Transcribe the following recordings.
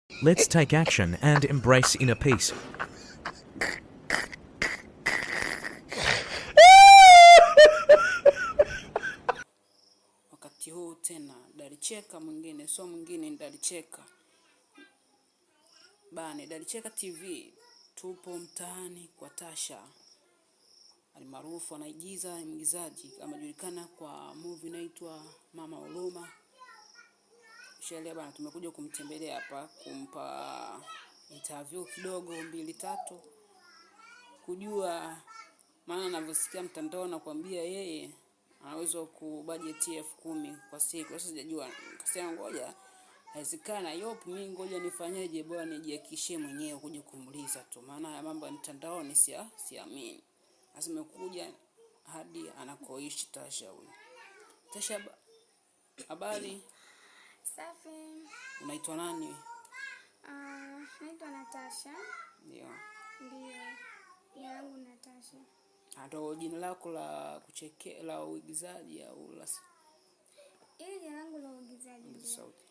Let's take action and embrace inner peace. Wakati huu tena Dalicheka mwingine, so mwingine ni Dalicheka bane. Dalicheka TV, tupo mtaani kwa Tasha. Alimaarufu anaigiza, mwigizaji amejulikana kwa movie inaitwa Mama Huruma. Shelia bana, tumekuja kumtembelea hapa, kumpa interview kidogo 2-3 kujua, maana ninavyosikia mtandao na kuambia yeye anaweza kubudget 10,000 kwa siku. Sasa sijajua, nikasema ngoja haiwezekana yopo, mimi ngoja nifanyeje, bora nijiakishie mwenyewe kuja kumuuliza tu, maana ya mambo ya mtandao ni siamini. Sasa nimekuja hadi anakoishi Tasha huyu. Tasha, habari? Safi. Unaitwa nani? Naitwa Natasha. Ndio. Jina langu Natasha. Ndio jina lako la la uigizaji au la? Ile jina langu la uigizaji ndio. Sauti.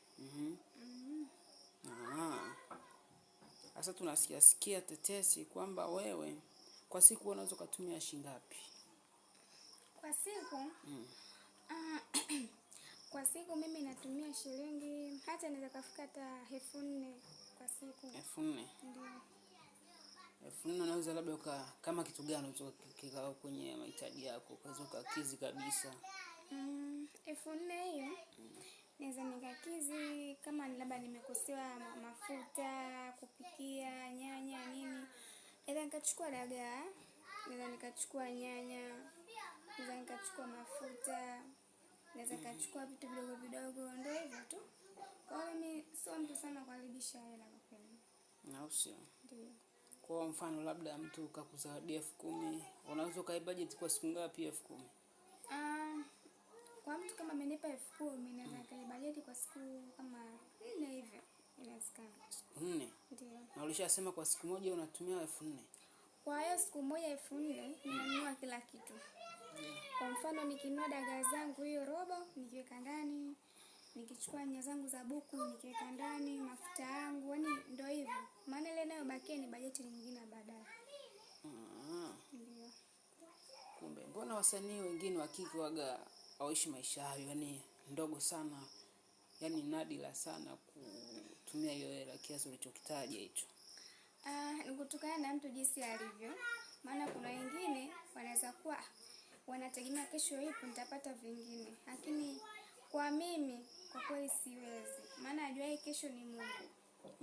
Sasa tunasikia tetesi kwamba wewe kwa siku unaweza kutumia shilingi ngapi? Kwa siku? Kwa siku mimi natumia shilingi, hata naweza kufika hata 4,000 kwa siku. 4,000? Ndio. 4,000 unaweza labda kama kitu gani unaweza kikao kwenye mahitaji yako ukaweza kukizi kabisa? 4,000 hiyo naweza nikakizi kama labda nimekosewa mafuta kupikia, nyanya nini. Naweza nikachukua dagaa, naweza nikachukua nyanya, naweza nikachukua mafuta, naweza nikachukua vitu vidogo vidogo, ndio hivyo tu. Kwa hiyo mimi sio mtu sana kuharibisha hela kwa kweli. Na usio. Ndio. Kwa mfano labda mtu kakuzawadia 10,000, unaweza budget kwa siku ngapi 10,000? Kwa mtu kama amenipa 10,000 naweza budget kwa siku kama 4 hivi. Inawezekana. 4? Ndio. Na ulishasema kwa siku moja unatumia 4,000. Kwa hiyo siku moja 4,000 ninanunua kila kitu. Kwa mfano nikinunua dagaa zangu hiyo robo nikiweka ndani, nikichukua nyanya zangu za buku nikiweka ndani, mafuta yangu, yani ndio hivyo. Maana ile nayo bakia ni bajeti nyingine baadaye. Ndio. Kumbe mbona wasanii wengine wa kike waga hawaishi maisha hayo, yani ndogo sana, yani nadila sana kutumia hiyo hela kiasi ulichokitaja hicho? Ni kutokana na mtu jinsi alivyo. Maana kuna wengine wanaweza kuwa wanategemea kesho ipo nitapata vingine. Lakini kwa mimi kwa kweli siwezi. Maana ajuaye kesho ni Mungu.